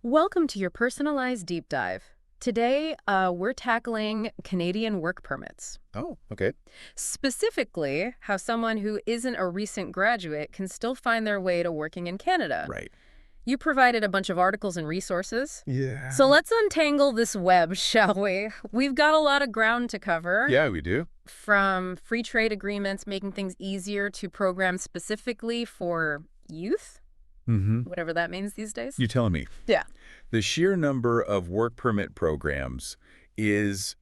Welcome to your personalized deep dive. Today, we're tackling Canadian work permits. Oh, okay. Specifically, how someone who isn't a recent graduate can still find their way to working in Canada. Right. You provided a bunch of articles and resources. Yeah. So let's untangle this web, shall we? We've got a lot of ground to cover. Yeah, we do. From free trade agreements making things easier to programs specifically for youth, Mm-hmm. whatever that means these days. You're telling me. Yeah. The sheer number of work permit programs is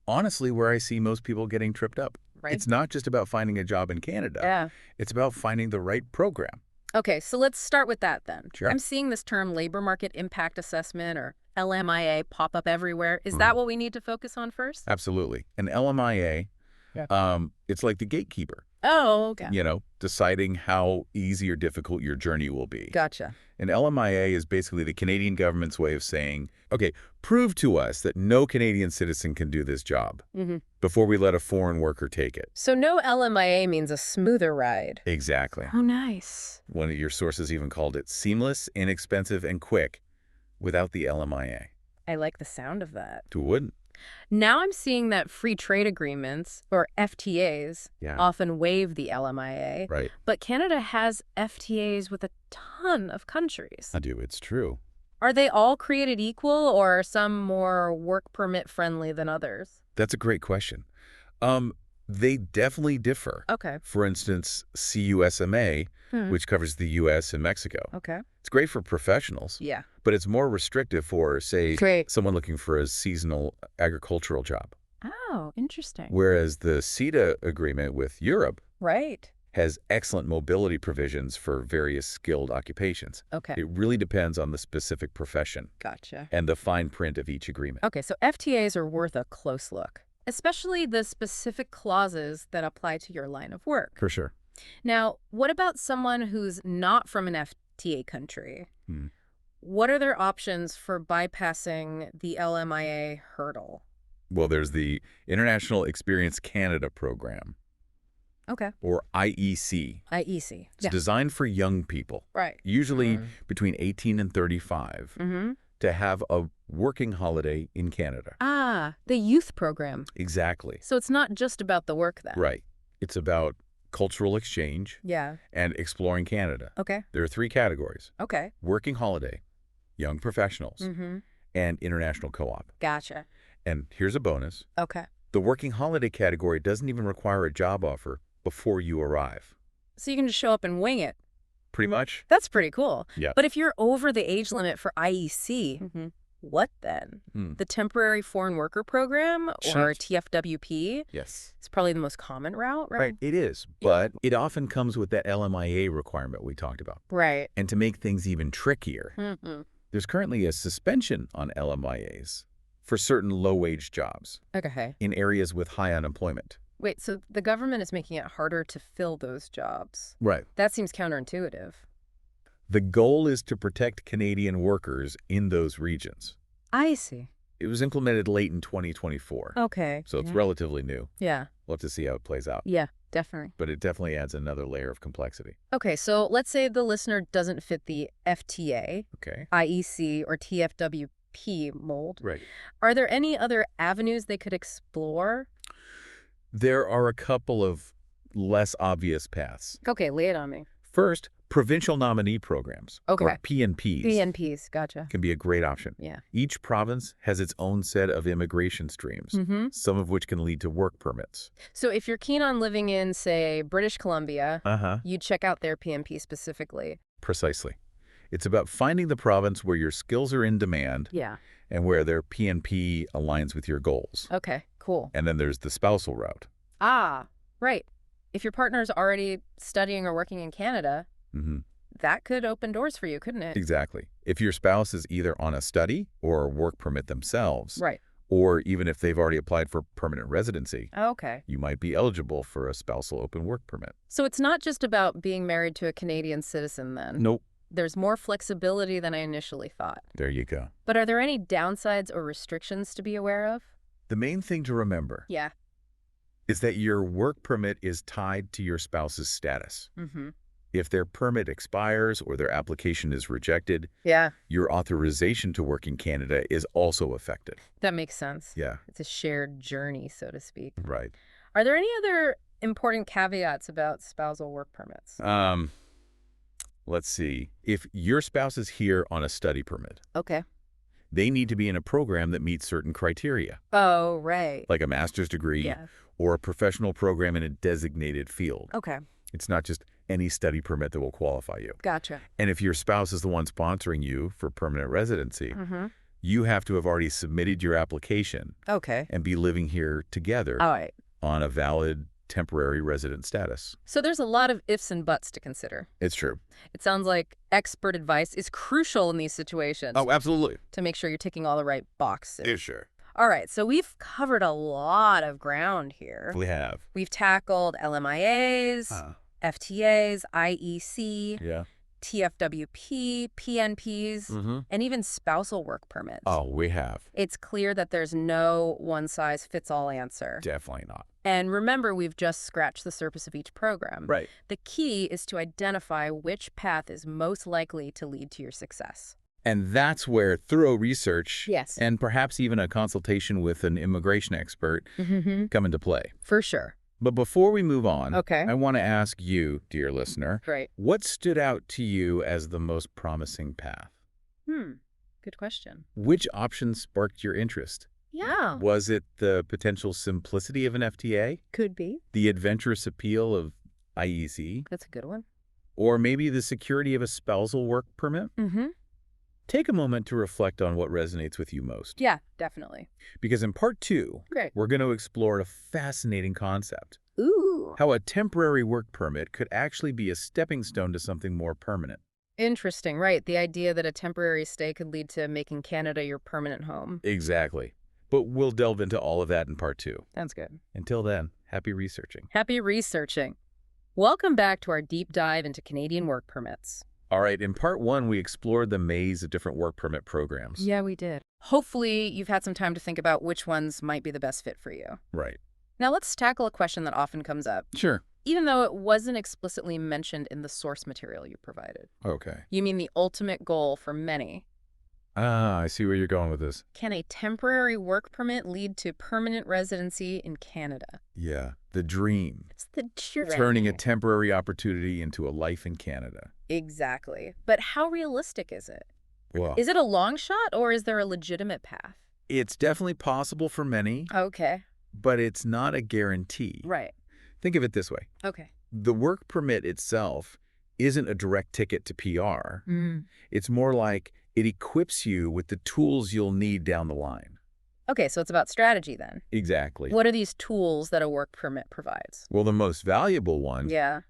honestly where I see most people getting tripped up. Right. It's not just about finding a job in Canada. Yeah. It's about finding the right program. Okay, so let's start with that then. Sure. I'm seeing this term labor market impact assessment or LMIA pop up everywhere. Is that what we need to focus on first? Absolutely. An LMIA, it's like the gatekeeper, Oh, okay. deciding how easy or difficult your journey will be. Gotcha. An LMIA is basically the Canadian government's way of saying, okay, prove to us that no Canadian citizen can do this job before we let a foreign worker take it. So no LMIA means a smoother ride. Exactly. Oh, nice. One of your sources even called it seamless, inexpensive, and quick without the LMIA. I like the sound of that. Who wouldn't? Now I'm seeing that free trade agreements, or FTAs, Yeah. often waive the LMIA. Right. But Canada has FTAs with a ton of countries. I do. It's true. Are they all created equal, or are some more work permit friendly than others? That's a great question. They definitely differ. Okay. For instance, CUSMA, which covers the U.S. and Mexico. Okay. It's great for professionals, Yeah. but it's more restrictive for, say, Great. someone looking for a seasonal agricultural job. Oh, interesting. Whereas the CETA agreement with Europe Right. has excellent mobility provisions for various skilled occupations. Okay. It really depends on the specific profession Gotcha. and the fine print of each agreement. Okay, so FTAs are worth a close look, especially the specific clauses that apply to your line of work. For sure. Now, what about someone who's not from an FTA country? Hmm. What are their options for bypassing the LMIA hurdle? Well, there's the International Experience Canada program, Okay. or IEC. IEC. It's designed for young people, Right. usually between 18 and 35, Mm-hmm. to have a working holiday in Canada. Ah, the youth program. Exactly. So it's not just about the work then. Right. It's about cultural exchange Yeah. and exploring Canada. Okay. There are three categories: Okay. working holiday, young professionals, Mm-hmm. and international co-op. Gotcha. And here's a bonus. Okay. The working holiday category doesn't even require a job offer before you arrive. So you can just show up and wing it. Pretty much? That's pretty cool. Yeah. But if you're over the age limit for IEC, what then? Hmm. The Temporary Foreign Worker Program, or TFWP, Yes. is probably the most common route, right? Right. It is. But it often comes with that LMIA requirement we talked about. Right. And to make things even trickier, Mm-hmm. there's currently a suspension on LMIAs for certain low-wage jobs Okay. in areas with high unemployment. Wait, so the government is making it harder to fill those jobs. Right. That seems counterintuitive. The goal is to protect Canadian workers in those regions. I see. It was implemented late in 2024, Okay. so it's relatively new. Yeah. We'll have to see how it plays out. Yeah, definitely. But it definitely adds another layer of complexity. Okay, so let's say the listener doesn't fit the FTA, Okay. IEC, or TFWP mold. Right. Are there any other avenues they could explore? There are a couple of less obvious paths. Okay, lay it on me. First, provincial nominee programs, or Okay. PNPs, PNPs, gotcha. can be a great option. Yeah. Each province has its own set of immigration streams, Mm-hmm. some of which can lead to work permits. So if you're keen on living in, say, British Columbia, you'd check out their PNP specifically. Precisely. It's about finding the province where your skills are in demand Yeah. and where their PNP aligns with your goals. Okay, cool. And then there's the spousal route. Ah, right. If your partner's already studying or working in Canada, that could open doors for you, couldn't it? Exactly. If your spouse is either on a study or a work permit themselves, Right. or even if they've already applied for permanent residency, Okay. you might be eligible for a spousal open work permit. So it's not just about being married to a Canadian citizen then. Nope. There's more flexibility than I initially thought. There you go. But are there any downsides or restrictions to be aware of? The main thing to remember Yeah. is that your work permit is tied to your spouse's status. Mm-hmm. If their permit expires or their application is rejected, Yeah, your authorization to work in Canada is also affected. that makes sense. Yeah, It's a shared journey, so to speak. right. Are there any other important caveats about spousal work permits? Let's see. If your spouse is here on a study permit, Okay. they need to be in a program that meets certain criteria, Oh, right. like a master's degree Yeah. or a professional program in a designated field. Okay. It's not just any study permit that will qualify you. Gotcha. And if your spouse is the one sponsoring you for permanent residency, Mm-hmm. you have to have already submitted your application Okay. and be living here together All right. on a valid temporary resident status. So there's a lot of ifs and buts to consider. It's true. It sounds like expert advice is crucial in these situations Absolutely. to make sure you're ticking all the right boxes. Sure. All right, so we've covered a lot of ground here. We have. We've tackled LMIAs, FTAs, IEC, Yeah. TFWP, PNPs, and even spousal work permits. Oh, we have. It's clear that there's no one-size-fits-all answer. Definitely not. And remember, we've just scratched the surface of each program. Right. The key is to identify which path is most likely to lead to your success. And that's where thorough research Yes. and perhaps even a consultation with an immigration expert come into play. For sure. But before we move on, Okay. I want to ask you, dear listener, Great. what stood out to you as the most promising path? Good question. Which option sparked your interest? Yeah. Was it the potential simplicity of an FTA, Could be. the adventurous appeal of IEC, That's a good one. or maybe the security of a spousal work permit? Mm-hmm. Take a moment to reflect on what resonates with you most. Yeah, definitely. Because in part 2, Great. we're going to explore a fascinating concept, Ooh. how a temporary work permit could actually be a stepping stone to something more permanent. Interesting, right. The idea that a temporary stay could lead to making Canada your permanent home. Exactly. But we'll delve into all of that in part 2. Sounds good. Until then, happy researching. Happy researching. Welcome back to our deep dive into Canadian work permits. All right, in part 1, we explored the maze of different work permit programs. Yeah, we did. Hopefully, you've had some time to think about which ones might be the best fit for you. Right. Now, let's tackle a question that often comes up, Sure. even though it wasn't explicitly mentioned in the source material you provided. Okay. You mean the ultimate goal for many. I see where you're going with this. Can a temporary work permit lead to permanent residency in Canada? Yeah, the dream. It's the dream. Turning a temporary opportunity into a life in Canada. Exactly. But how realistic is it? Well, Is it a long shot or is there a legitimate path? it's definitely possible for many, Okay. but it's not a guarantee. Right. Think of it this way. Okay. The work permit itself isn't a direct ticket to PR. It's more like it equips you with the tools you'll need down the line. Okay, so it's about strategy then. Exactly. What are these tools that a work permit provides? Well, the most valuable one Yeah.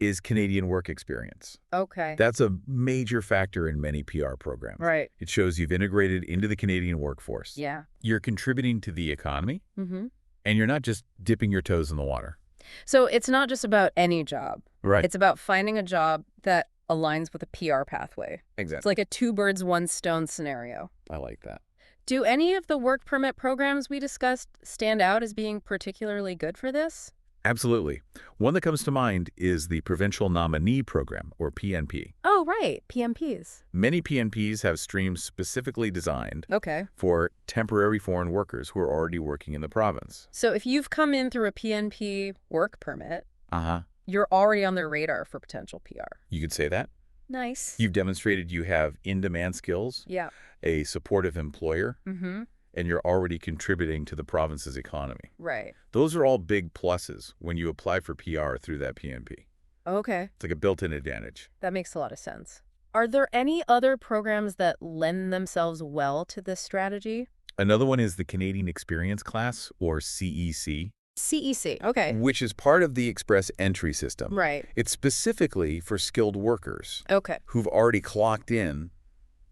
is Canadian work experience. Okay. That's a major factor in many PR programs. Right. It shows you've integrated into the Canadian workforce. Yeah. You're contributing to the economy, Mm-hmm. and you're not just dipping your toes in the water. So it's not just about any job. Right. It's about finding a job that aligns with a PR pathway. It's Exactly. like a two birds, one stone scenario. I like that. Do any of the work permit programs we discussed stand out as being particularly good for this? Absolutely. One that comes to mind is the Provincial Nominee Program, or PNP. Oh, right. PMPs. Many PNPs have streams specifically designed Okay. for temporary foreign workers who are already working in the province. So if you've come in through a PNP work permit, Uh-huh. you're already on their radar for potential PR. You could say that. Nice. You've demonstrated you have in-demand skills, Yeah. a supportive employer, Mm-hmm. and you're already contributing to the province's economy. Right. Those are all big pluses when you apply for PR through that PNP. Okay. It's like a built-in advantage. That makes a lot of sense. Are there any other programs that lend themselves well to this strategy? Another one is the Canadian Experience Class, or CEC, CEC. Okay. which is part of the Express Entry System. Right. It's specifically for skilled workers Okay. who've already clocked in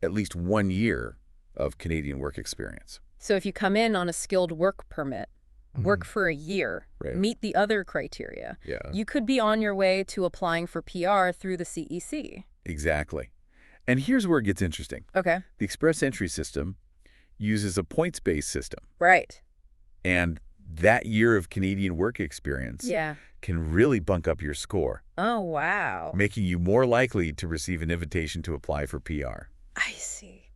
at least 1 year of Canadian work experience. So if you come in on a skilled work permit, work for a year, Right. meet the other criteria, Yeah, you could be on your way to applying for PR through the CEC. exactly. And here's where it gets interesting. Okay. The Express Entry System uses a points-based system, Right. and that year of Canadian work experience Yeah. can really bunk up your score, Oh, wow. making you more likely to receive an invitation to apply for PR. I see.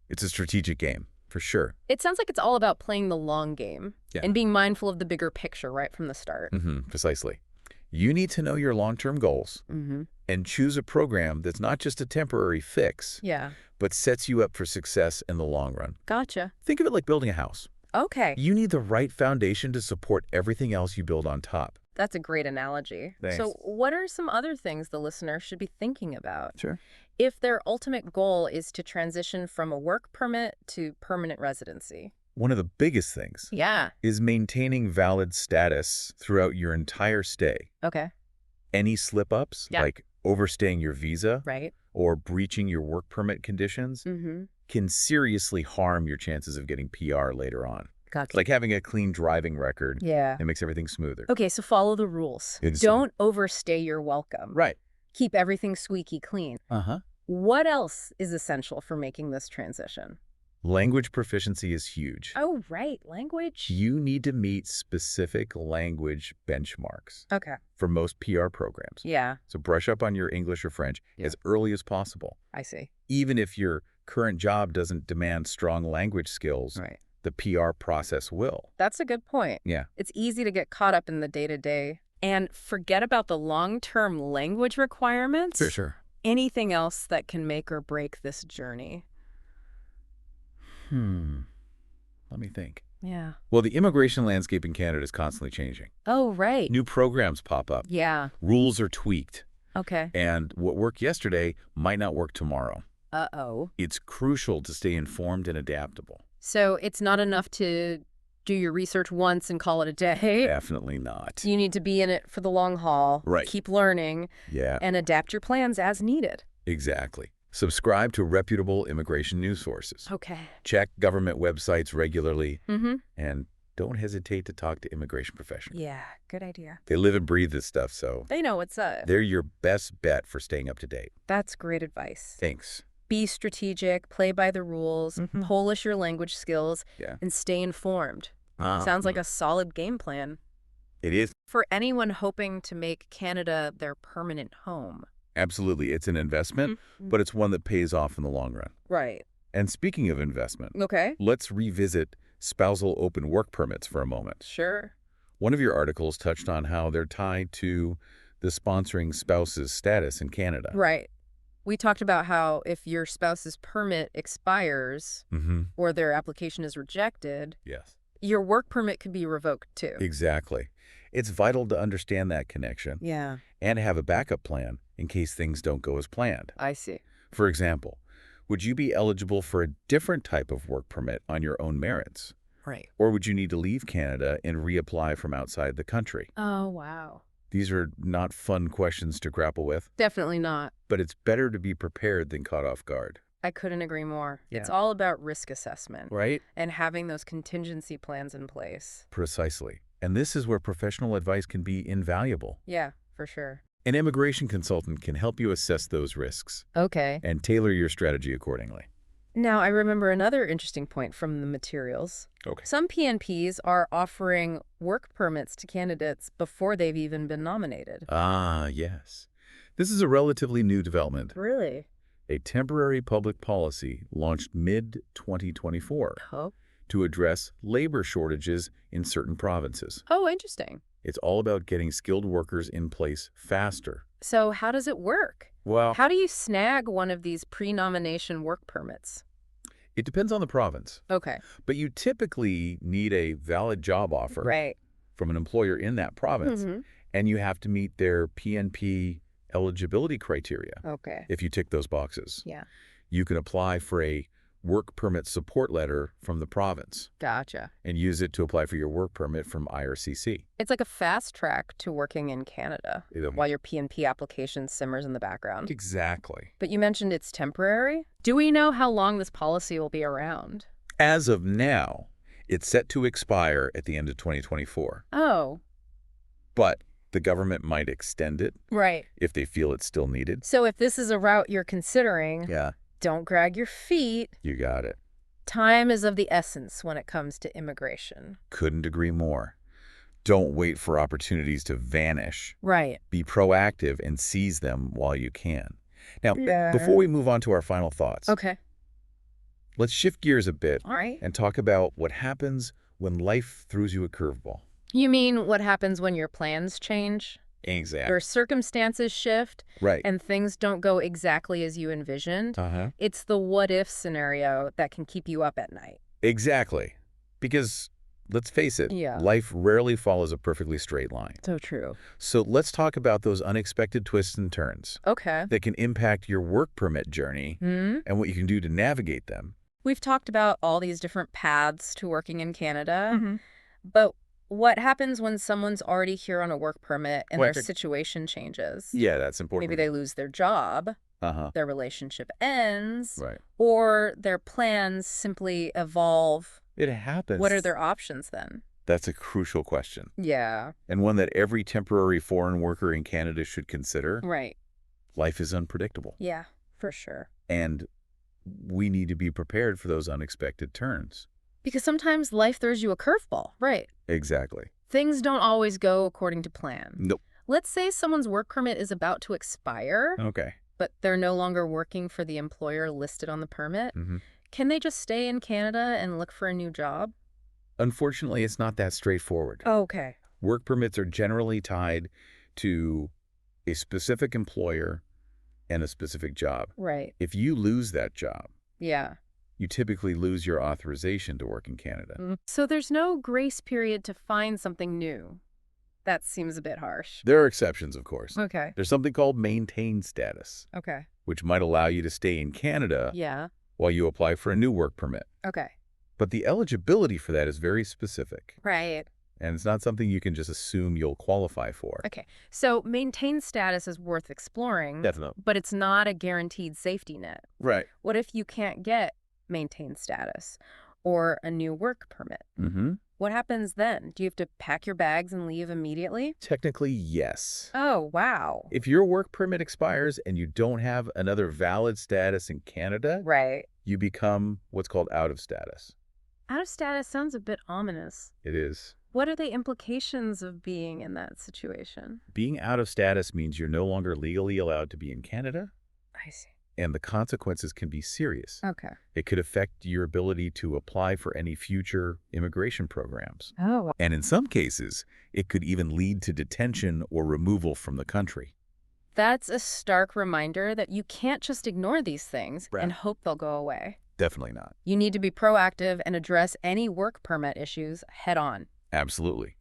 It's a strategic game, for sure. It sounds like it's all about playing the long game Yeah. and being mindful of the bigger picture right from the start. Precisely. You need to know your long-term goals and choose a program that's not just a temporary fix, Yeah. but sets you up for success in the long run. Gotcha. Think of it like building a house. Okay. You need the right foundation to support everything else you build on top. That's a great analogy. Thanks. So what are some other things the listener should be thinking about Sure. if their ultimate goal is to transition from a work permit to permanent residency? One of the biggest things Yeah. is maintaining valid status throughout your entire stay. Okay. Any slip-ups, Yeah. like overstaying your visa Right. or breaching your work permit conditions, can seriously harm your chances of getting PR later on. Gotcha. It's like having a clean driving record. Yeah. It makes everything smoother. Okay, so follow the rules. It's- Don't overstay your welcome. Right. Keep everything squeaky clean. What else is essential for making this transition? Language proficiency is huge. Oh, right. Language. You need to meet specific language benchmarks Okay. for most PR programs. Yeah, So brush up on your English or French as early as possible. I see. Even if your current job doesn't demand strong language skills, Right. the PR process will. That's a good point. Yeah. It's easy to get caught up in the day-to-day and forget about the long-term language requirements. For sure. Anything else that can make or break this journey? Let me think. Yeah. Well, the immigration landscape in Canada is constantly changing. Oh, right. New programs pop up. Yeah. Rules are tweaked. Okay. And what worked yesterday might not work tomorrow. Uh-oh. It's crucial to stay informed and adaptable. So it's not enough to do your research once and call it a day. Definitely not. You need to be in it for the long haul. Right. Keep learning. Yeah, And adapt your plans as needed. exactly. Subscribe to reputable immigration news sources. Okay. Check government websites regularly. Mm-hmm. And don't hesitate to talk to immigration professionals. Yeah, good idea. They live and breathe this stuff, so They know what's up. they're your best bet for staying up to date. That's great advice. Thanks. Be strategic, play by the rules, polish your language skills, Yeah. and stay informed. Sounds like a solid game plan. It is. For anyone hoping to make Canada their permanent home. Absolutely. It's an investment, but it's one that pays off in the long run. Right. And speaking of investment, Okay. let's revisit spousal open work permits for a moment. Sure. One of your articles touched on how they're tied to the sponsoring spouse's status in Canada. Right. We talked about how if your spouse's permit expires or their application is rejected, Yes. your work permit could be revoked too. Exactly. It's vital to understand that connection Yeah, and have a backup plan in case things don't go as planned. I see. For example, would you be eligible for a different type of work permit on your own merits? Right. Or would you need to leave Canada and reapply from outside the country? Oh, wow. These are not fun questions to grapple with, Definitely not. but it's better to be prepared than caught off guard. I couldn't agree more. Yeah. It's all about risk assessment Right? and having those contingency plans in place. Precisely. And this is where professional advice can be invaluable. Yeah, for sure. An immigration consultant can help you assess those risks Okay. and tailor your strategy accordingly. Now, I remember another interesting point from the materials. Okay. Some PNPs are offering work permits to candidates before they've even been nominated. Ah, yes. This is a relatively new development. Really? A temporary public policy launched mid-2024 Oh. to address labor shortages in certain provinces. Oh, interesting. It's all about getting skilled workers in place faster. So how does it work? Well, How do you snag one of these pre-nomination work permits? it depends on the province, Okay. but you typically need a valid job offer Right. from an employer in that province, and you have to meet their PNP eligibility criteria. Okay. If you tick those boxes, Yeah. you can apply for a work permit support letter from the province Gotcha. and use it to apply for your work permit from IRCC. It's like a fast track to working in Canada Um, while your PNP application simmers in the background. Exactly. But you mentioned it's temporary. Do we know how long this policy will be around? As of now, it's set to expire at the end of 2024, Oh, but the government might extend it right. if they feel it's still needed. So if this is a route you're considering, Yeah, don't drag your feet. you got it. Time is of the essence when it comes to immigration. Couldn't agree more. Don't wait for opportunities to vanish. Right. Be proactive and seize them while you can. Now, Yeah. before we move on to our final thoughts, Okay. let's shift gears a bit All right. and talk about what happens when life throws you a curveball. You mean what happens when your plans change? Exactly. Your circumstances shift Right. and things don't go exactly as you envisioned? Uh-huh. It's the what-if scenario that can keep you up at night. Exactly. Because, let's face it, Yeah. life rarely follows a perfectly straight line. So true. So let's talk about those unexpected twists and turns Okay. that can impact your work permit journey and what you can do to navigate them. We've talked about all these different paths to working in Canada, but what happens when someone's already here on a work permit and their situation changes? Yeah, that's important. Maybe they lose their job, Uh-huh. their relationship ends, Right. or their plans simply evolve. It happens. What are their options then? That's a crucial question, Yeah. and one that every temporary foreign worker in Canada should consider. Right. Life is unpredictable, Yeah, for sure. and we need to be prepared for those unexpected turns. Because sometimes life throws you a curveball. Right. Exactly. Things don't always go according to plan. Nope. Let's say someone's work permit is about to expire, Okay. but they're no longer working for the employer listed on the permit. Can they just stay in Canada and look for a new job? Unfortunately, it's not that straightforward. Okay. Work permits are generally tied to a specific employer and a specific job. Right. If you lose that job, Yeah. you typically lose your authorization to work in Canada. So there's no grace period to find something new. That seems a bit harsh. There are exceptions, of course. Okay. There's something called maintained status, Okay. which might allow you to stay in Canada Yeah. while you apply for a new work permit. Okay. But the eligibility for that is very specific, Right. and it's not something you can just assume you'll qualify for. Okay. So maintained status is worth exploring, Definitely. but it's not a guaranteed safety net. Right. What if you can't get maintained status or a new work permit? What happens then? Do you have to pack your bags and leave immediately? Technically, yes. Oh, wow. If your work permit expires and you don't have another valid status in Canada, Right. you become what's called out of status. Out of status sounds a bit ominous. It is. What are the implications of being in that situation? Being out of status means you're no longer legally allowed to be in Canada, I see. and the consequences can be serious. Okay. It could affect your ability to apply for any future immigration programs. Oh. And in some cases, it could even lead to detention or removal from the country. That's a stark reminder that you can't just ignore these things Right. and hope they'll go away. Definitely not. You need to be proactive and address any work permit issues head on. Absolutely.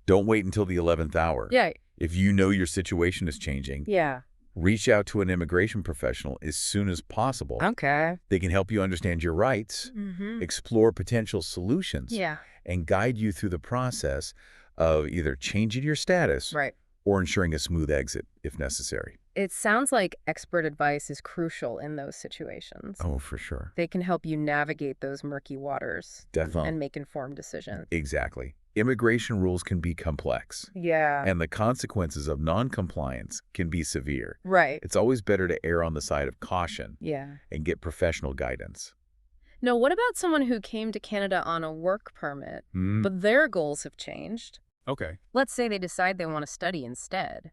Don't wait until the 11th hour. Yeah. If you know your situation is changing, Yeah. reach out to an immigration professional as soon as possible. Okay. They can help you understand your rights, explore potential solutions, Yeah. and guide you through the process of either changing your status Right. or ensuring a smooth exit if necessary. It sounds like expert advice is crucial in those situations. Oh, for sure. They can help you navigate those murky waters Definitely. and make informed decisions. Exactly. Immigration rules can be complex, Yeah. and the consequences of non-compliance can be severe. Right. It's always better to err on the side of caution Yeah. and get professional guidance. Now, what about someone who came to Canada on a work permit, but their goals have changed? Okay. Let's say they decide they want to study instead.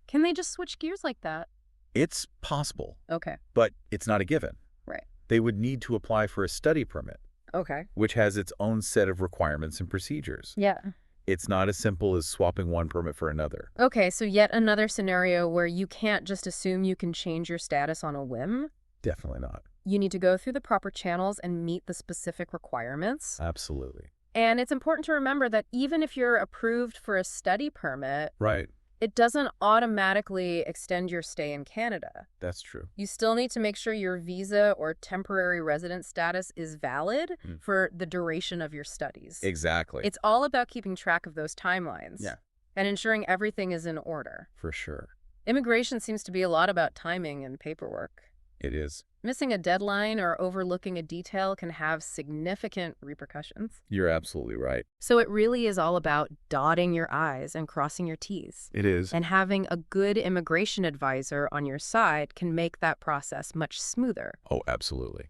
Can they just switch gears like that? It's possible, Okay. but it's not a given. Right. They would need to apply for a study permit, Okay. which has its own set of requirements and procedures. Yeah. It's not as simple as swapping one permit for another. Okay, so yet another scenario where you can't just assume you can change your status on a whim. Definitely not. You need to go through the proper channels and meet the specific requirements. Absolutely. And it's important to remember that even if you're approved for a study permit, Right. it doesn't automatically extend your stay in Canada. That's true. You still need to make sure your visa or temporary resident status is valid for the duration of your studies. Exactly. It's all about keeping track of those timelines. Yeah. And ensuring everything is in order. For sure. Immigration seems to be a lot about timing and paperwork. It is. Missing a deadline or overlooking a detail can have significant repercussions. You're absolutely right. So it really is all about dotting your I's and crossing your T's. It is. And having a good immigration advisor on your side can make that process much smoother. Oh, absolutely.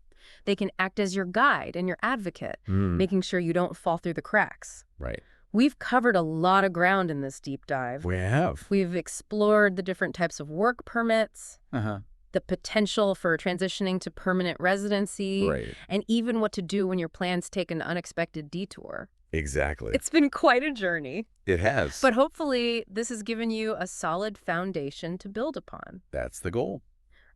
They can act as your guide and your advocate, making sure you don't fall through the cracks. Right. We've covered a lot of ground in this deep dive. We have. We've explored the different types of work permits, the potential for transitioning to permanent residency, and even what to do when your plans take an unexpected detour. Exactly. It's been quite a journey. It has. But hopefully, this has given you a solid foundation to build upon. That's the goal.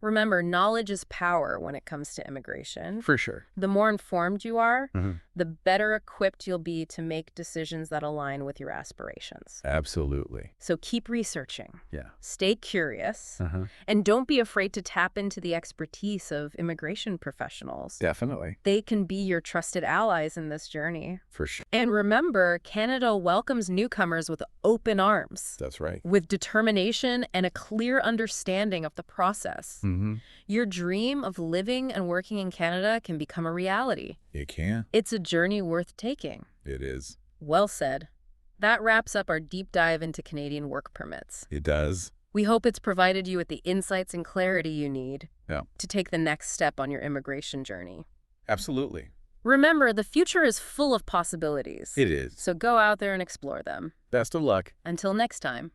Remember, knowledge is power when it comes to immigration. For sure. The more informed you are, the better equipped you'll be to make decisions that align with your aspirations. Absolutely. So keep researching. Yeah. Stay curious. And don't be afraid to tap into the expertise of immigration professionals. Definitely. They can be your trusted allies in this journey. For sure. And remember, Canada welcomes newcomers with open arms. That's right. With determination and a clear understanding of the process. Your dream of living and working in Canada can become a reality. It can. It's a journey worth taking. It is. Well said. That wraps up our deep dive into Canadian work permits. It does. We hope it's provided you with the insights and clarity you need to take the next step on your immigration journey. Absolutely. Remember, the future is full of possibilities. It is. So go out there and explore them. Best of luck. Until next time.